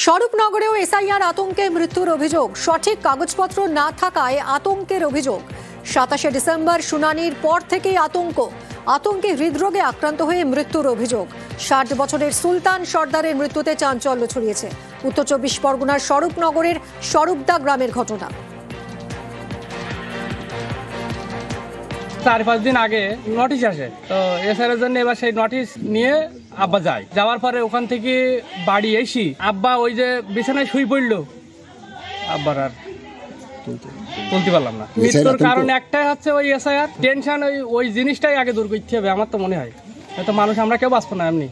স্বরূপনগরেও SIR আতঙ্কে মৃত্যুর অভিযোগ, সঠিক কাগজপত্র না থাকায় আতঙ্কের অভিযোগ। 27 ডিসেম্বর শুনানির পর থেকেই আতঙ্কে হৃদরোগে আক্রান্ত হয়ে মৃত্যুর অভিযোগ। 60 বছরের সুলতান সর্দারের মৃত্যুতে চাঞ্চল্য ছড়িয়েছে। উত্তর 24 পরগনার স্বরূপনগরের স্বরূপদা গ্রামের ঘটনা। 4-5 দিন আগে নোটিশ আসে, তো এসআইআর জন্য এবার সেই নোটিশ নিয়ে আব্বা যায়। যাওয়ার পরে ওখান থেকে বাড়ি এসি আব্বা ওই যে বিছানায় শুয়ে পড়লো, আব্বার আর তুলতে পারলাম না। মৃত্যুর কারণ একটাই হচ্ছে ওই এসআইআর টেনশন, ওই জিনিসটাই আগে দূর করতে হবে আমার তো মনে হয়। হয়তো মানুষ আমরা কেউ বাঁচবো না এমনি।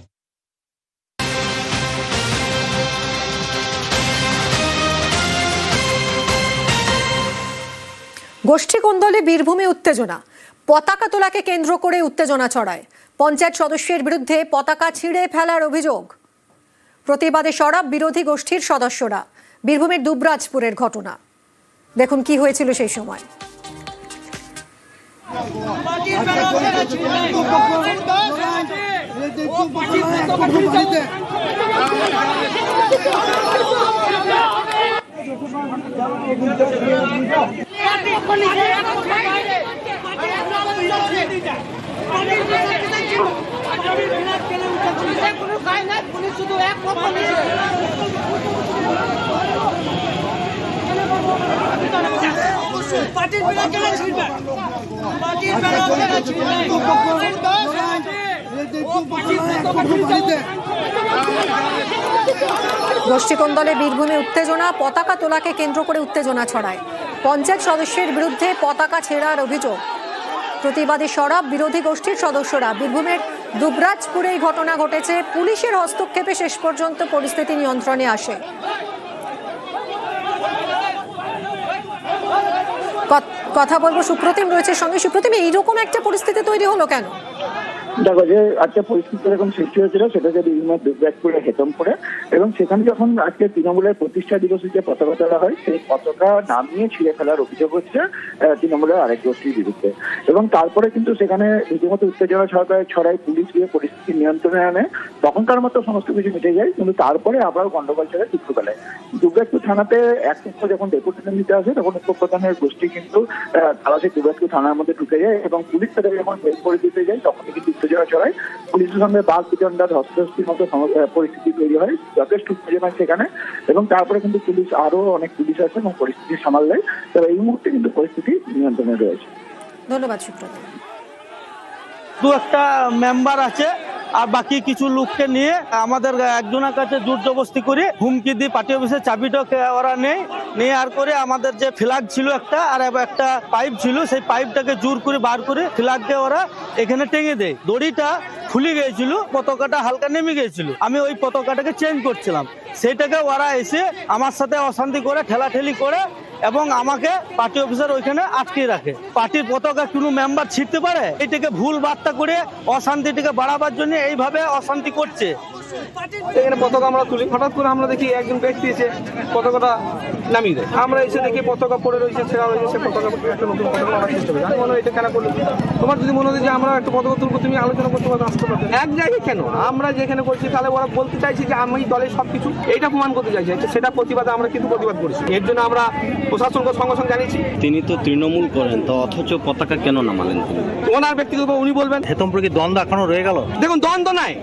গোষ্ঠী কোন্দলে বীরভূমে উত্তেজনা, পতাকা তোলাকে কেন্দ্র করে উত্তেজনা ছড়ায়। পঞ্চায়েত সদস্যের বিরুদ্ধে পতাকা ছিঁড়ে ফেলার অভিযোগ। প্রতিবাদে সরব বিরোধী গোষ্ঠীর সদস্যরা। বীরভূমের দুবরাজপুরের ঘটনা, দেখুন কি হয়েছিল সেই সময়। গোষ্ঠীকন্দলে বীরভূমে উত্তেজনা, পতাকা তোলাকে কেন্দ্র করে উত্তেজনা ছড়ায়। পঞ্চায়েত সদস্যের বিরুদ্ধে পতাকা ছেঁড়ার অভিযোগ। প্রতিবাদী সরব বিরোধী গোষ্ঠীর সদস্যরা। বীরভূমের দুবরাজপুরে এই ঘটনা ঘটেছে। পুলিশের হস্তক্ষেপে শেষ পর্যন্ত পরিস্থিতি নিয়ন্ত্রণে আসে। কথা বলবো সুপ্রতিম রয়েছে সঙ্গে। সুপ্রতিম, এইরকম একটা পরিস্থিতি তৈরি হলো কেন? দেখো, যে আজকে পরিস্থিতি এরকম সৃষ্টি হয়েছিল সেটা যে বিভিন্ন দুবরাজপুরে হেতমপুরে, এবং সেখানে যখন আজকে তৃণমূলের প্রতিষ্ঠা দিবসে যে পতাকা তোলা হয় সেই পতাকা নামিয়ে ছিঁড়ে ফেলার অভিযোগ হচ্ছে তৃণমূলের আরেক গোষ্ঠীর বিরুদ্ধে। এবং তারপরে কিন্তু সেখানে রীতিমতো উত্তেজনা ছড়ায়, পুলিশ গিয়ে পরিস্থিতি নিয়ন্ত্রণে আনে। তখনকার মতো সমস্ত কিছু মিটে যায়, কিন্তু তারপরে আবার গন্ডগোল ছেড়ে দুপুরবেলায় দুবরাজপুর থানাতে এক পক্ষ যখন ডেপুটেশন দিতে আসে তখন উপপ্রধানের গোষ্ঠী কিন্তু তারা সেই দুবরাজপুর থানার মধ্যে ঢুকে যায় এবং পুলিশ তাদের যখন বের করে দিতে যায় তখনই কিন্তু উত্তেজনা ছড়ায়। পুলিশের সঙ্গে বাঘ বিতণ্ডা ধস্তাধস্তির মতো পরিস্থিতি তৈরি হয়, যথেষ্ট উত্তেজনা সেখানে। এবং তারপরে কিন্তু পুলিশ আরো অনেক পুলিশ আছে এবং পরিস্থিতি সামাল দেয়। তবে এই মুহূর্তে কিন্তু পরিস্থিতি নিয়ন্ত্রণে রয়েছে। ধন্যবাদ সুপ্রতিম। দু একটা মেম্বার আছে আর বাকি কিছু লোককে নিয়ে আমাদের একজনের কাছে জোর জবরদস্তি করে হুমকি দিয়ে পার্টি অফিসের চাবিটা ওরা নিয়ে আর করে আমাদের যে ফ্ল্যাগ ছিল একটা আর একটা পাইপ ছিল, সেই পাইপটাকে জোর করে বার করে ফ্ল্যাগকে ওরা এখানে টেঙে দেয়। দড়িটা খুলে গিয়েছিল, পতাকাটা হালকা নেমে গিয়েছিল। আমি ওই পতাকাটাকে চেঞ্জ করছিলাম, সেইটাকে ওরা এসে আমার সাথে অশান্তি করে ঠেলাঠেলি করে এবং আমাকে পার্টি অফিসার ওইখানে আটকে রাখে। পার্টির পতাকা কোনো মেম্বার ছিঁড়তে পারে? এটাকে ভুল বার্তা করে অশান্তিটাকে বাড়াবার জন্য এইভাবে অশান্তি করছে। এখানে পতাকা আমরা তুলি, হঠাৎ করে আমরা দেখি একজন ব্যক্তি এসে পতাকাটা নামিয়ে দেয়। আমরা এসে দেখি পতাকা পড়ে রয়েছে, ছেঁড়া রয়েছে, সে পতাকা একটা নতুন পতাকা আনার চেষ্টা করি। আমি মনে হয় এটা কেন করলো? তোমার যদি মনে হয় যে আমরা একটা পতাকা তুলবো, তুমি আলোচনা করতে পারবে, আসতে পারবে। এক জায়গায় কেন আমরা যেখানে করছি, তাহলে ওরা বলতে চাইছে যে আমি দলের সবকিছু এইটা প্রমাণ করতে চাইছে। সেটা প্রতিবাদে আমরা কিন্তু প্রতিবাদ করেছি। এর জন্য আমরা প্রশাসনকে সঙ্গে সঙ্গে জানিয়েছি। তিনি তো তৃণমূল করেন, তো অথচ পতাকা কেন নামালেন? ওনার ব্যক্তিগত উনি বলবেন। হেতমপুরে কি দ্বন্দ্ব এখনো রয়ে গেল? দেখুন, দ্বন্দ্ব নাই,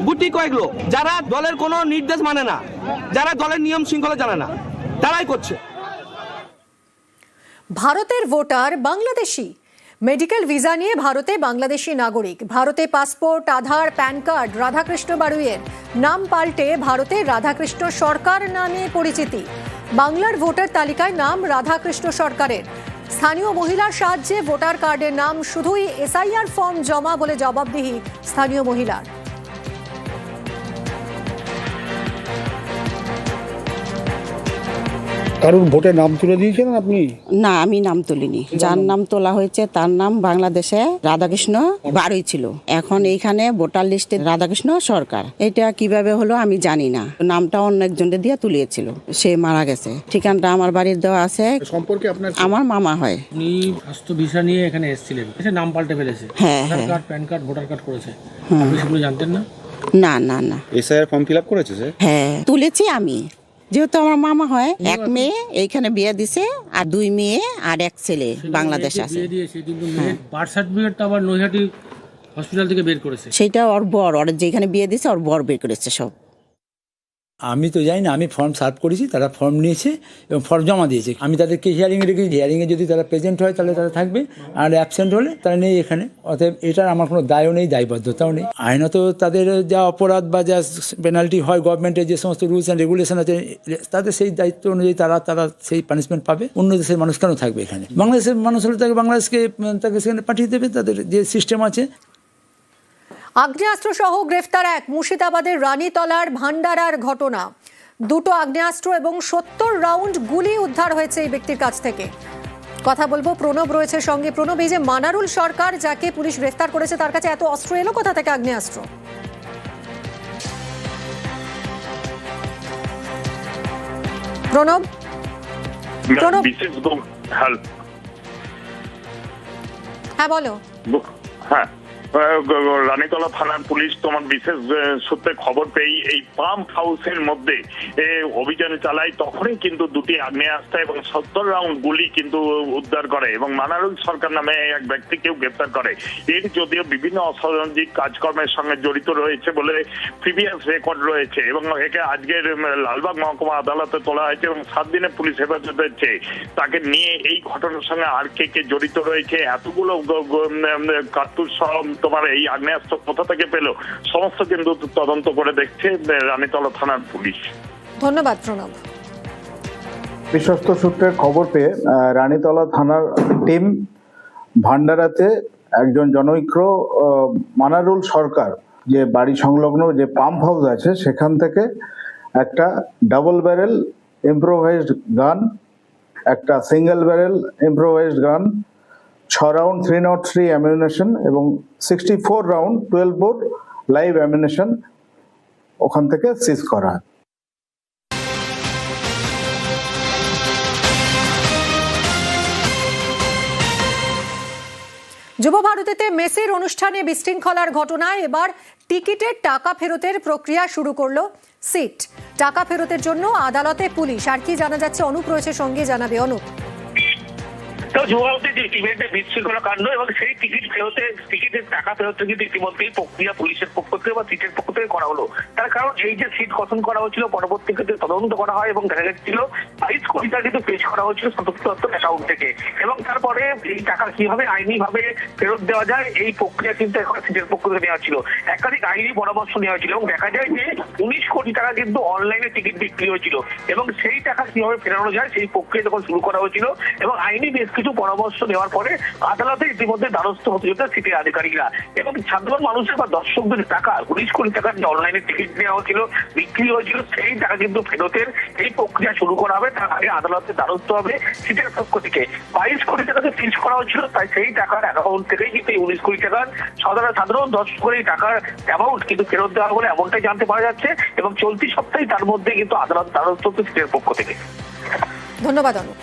গুটি কয়েক লোক যারা দলের কোনো নির্দেশ মানে না, যারা দলের নিয়ম শৃঙ্খলা জানে না, তারাই করছে। ভারতের ভোটার বাংলাদেশি, মেডিকেল ভিসা নিয়ে ভারতে বাংলাদেশি নাগরিক। ভারতে পাসপোর্ট, আধার, প্যান কার্ড। রাধাকৃষ্ণ বাড়ুইয়ের নাম পাল্টে ভারতে রাধাকৃষ্ণ সরকার নামে পরিচিতি। বাংলার ভোটার তালিকায় নাম রাধাকৃষ্ণ সরকারের। স্থানীয় মহিলার সাহায্যে ভোটার কার্ডের নাম শুধুই এসআইআর ফর্ম জমা বলে জবাবদিহি স্থানীয় মহিলার। কারোর ভোটে নাম তুলে দিয়েছেন আপনি? না, আমি নাম তুলিনি। যার নাম তোলা হয়েছে তার নাম বাংলাদেশে রাধাকৃষ্ণ বাড়ুই ছিল। এখন এইখানে ভোটার লিস্টে রাধাকৃষ্ণ সরকার। এটা কিভাবে হলো আমি জানি না। নামটা অন্য একজনের দিয়ে তুলিয়েছিল, সে মারা গেছে। ঠিকানাটা আমার বাড়ির দেওয়া আছে। সম্পর্কে আপনার আমার মামা হয়। উনি স্বাস্থ্য ভিসা নিয়ে এখানে এসেছিলেন, নাম পাল্টে ফেলেছে। হ্যাঁ, Aadhaar card, PAN card, voter card করেছে। আপনি সেগুলো জানতেন না? না না না। এসআইআর ফর্ম ফিল আপ করেছে স্যার? হ্যাঁ, তুলেছি আমি। যেহেতু আমার মামা হয়, এক মেয়ে এইখানে বিয়ে দিছে আর 2 মেয়ে আর 1 ছেলে বাংলাদেশ আছে। বিয়ে দিয়েছে কিন্তু মেয়ের বার্থ সার্টিফিকেটটা আবার নৈহাটি হসপিটাল থেকে বের করেছে। সেটা ওর বর, ওর যেখানে বিয়ে দিছে ওর বর বের করেছে সব। আমি তো জানি না, আমি ফর্ম সার্ভ করেছি, তারা ফর্ম নিয়েছে এবং ফর্ম জমা দিয়েছে। আমি তাদেরকে হিয়ারিংয়ে রেখেছি, হিয়ারিংয়ে যদি তারা প্রেজেন্ট হয় তাহলে তারা থাকবে, আর অ্যাবসেন্ট হলে তারা নেই এখানে। অতএব এটার আমার কোনো দায়ও নেই, দায়বদ্ধতাও নেই। আইনত তাদের যা অপরাধ বা যা পেনাল্টি হয়, গভর্নমেন্টের যে সমস্ত রুলস অ্যান্ড রেগুলেশন আছে তাদের সেই দায়িত্ব অনুযায়ী তারা সেই পানিশমেন্ট পাবে। অন্য দেশের মানুষ কেন থাকবে এখানে? বাংলাদেশের মানুষ হলে তাকে বাংলাদেশকে তাকে সেখানে পাঠিয়ে দেবে, তাদের যে সিস্টেম আছে। আগ্নেয়াস্ত্র সহ গ্রেফতার এক মুর্শিদাবাদের রানীতলার ভান্ডারার ঘটনা। 2টো আগ্নেয়াস্ত্র এবং 70 রাউন্ড গুলি উদ্ধার হয়েছে এই ব্যক্তির কাছ থেকে। কথা বলবো, প্রণব রয়েছে সঙ্গে। প্রণব, এই যে মানারুল সরকার যাকে পুলিশ গ্রেফতার করেছে, তার কাছে এত অস্ত্র এলো কোথা থেকে, আগ্নেয়াস্ত্র? প্রণব, হ্যাঁ বলো। হ্যাঁ, রানীতলা থানার পুলিশ তোমার বিশেষ সূত্রে খবর পেয়ে এই পাম্প হাউসের মধ্যে অভিযান চালায়। তখনই কিন্তু 2টি আগ্নেয়াস্ত্র এবং 70 রাউন্ড গুলি কিন্তু উদ্ধার করে এবং মানারুল সরকার নামে এক ব্যক্তিকেও গ্রেফতার করে। এর যদিও বিভিন্ন অসামাজিক কাজকর্মের সঙ্গে জড়িত রয়েছে বলে প্রিভিয়াস রেকর্ড রয়েছে এবং একে আজকের লালবাগ মহকুমা আদালতে তোলা হয়েছে এবং 7 দিনে পুলিশ হেফাজতে হচ্ছে। তাকে নিয়ে এই ঘটনার সঙ্গে আর কে জড়িত রয়েছে, এতগুলো কার্তুজ সহ তোমার এই আগ্নেয়াস্ত্র কোথা থেকে পেল, সমস্ত কিন্তু তদন্ত করে দেখছে রানীতলা থানার পুলিশ। ধন্যবাদ প্রণব। বিশ্বস্ত সূত্রের খবর পেয়ে রানীতলা থানার টিম ভান্ডারাতে একজন জনৈক্য মানারুল সরকার যে বাড়ি সংলগ্ন যে পাম্প হাউস আছে সেখান থেকে একটা ডাবল ব্যারেল ইম্প্রোভাইজড গান, একটা সিঙ্গেল ব্যারেল ইম্প্রোভাইজড গান, 6 রাউন্ড 303 অ্যামিউনেশন এবং 64 রাউন্ড 12 বোর লাইভ অ্যামিউনেশন ওখান থেকে সিজ করা হয়। যুব ভারতীতে মেসের অনুষ্ঠানে বিশৃঙ্খলার ঘটনায় এবার টিকিটের টাকা ফেরতের প্রক্রিয়া শুরু করলো সিট। টাকা ফেরতের জন্য আদালতে পুলিশ। আর কি জানা যাচ্ছে, অনুপ রয়েছে সঙ্গে, জানাবে অনুপ। যুবভারতী যে ইভেন্টে বিশৃঙ্খলা কাণ্ড এবং সেই টিকিটের টাকা ফেরত কিন্তু ইতিমধ্যেই প্রক্রিয়া পুলিশের পক্ষ থেকে বা সিটের পক্ষ থেকে করা হলো। তার কারণ এই যে সিট গঠন করা হয়েছিল, পরবর্তী ক্ষেত্রে তদন্ত করা হয় এবং দেখা যাচ্ছিল 22 কোটি টাকা কিন্তু পেশ করা হয়েছিল স্বতন্ত্র অ্যাকাউন্ট থেকে এবং তারপরে এই টাকা কিভাবে আইনি ভাবে ফেরত দেওয়া যায় এই প্রক্রিয়া কিন্তু এখন সিটের পক্ষ থেকে নেওয়া ছিল। একাধিক আইনি পরামর্শ নেওয়া হয়েছিল এবং দেখা যায় যে 19 কোটি টাকা কিন্তু অনলাইনে টিকিট বিক্রি হয়েছিল এবং সেই টাকা কিভাবে ফেরানো যায় সেই প্রক্রিয়া যখন শুরু করা হয়েছিল এবং আইনি বেশ কিছু পরামর্শ নেওয়ার পরে আদালতে ইতিমধ্যে দ্বারস্থ হতে হতে সিটের আধিকারিকরা এবং সাধারণ মানুষের বা দর্শকদের টাকা 19 কোটি টাকার যে অনলাইনে টিকিট নেওয়া হয়েছিল, বিক্রি হয়েছিল, সেই টাকা কিন্তু ফেরতের এই প্রক্রিয়া শুরু করা হবে। তার আগে আদালতে দ্বারস্থ হবে সিটের পক্ষ থেকে। 22 কোটি টাকাকে ফিজ করা হয়েছিল, তাই সেই টাকার অ্যাকাউন্ট থেকেই কিন্তু 19 কোটি টাকার সাধারণ দর্শকের এই টাকার অ্যামাউন্ট কিন্তু ফেরত দেওয়া বলে এমনটাই জানতে পারা যাচ্ছে এবং চলতি সপ্তাহে তার মধ্যে কিন্তু আদালত দ্বারস্থ হচ্ছে সিটের পক্ষ থেকে। ধন্যবাদ অনুপ।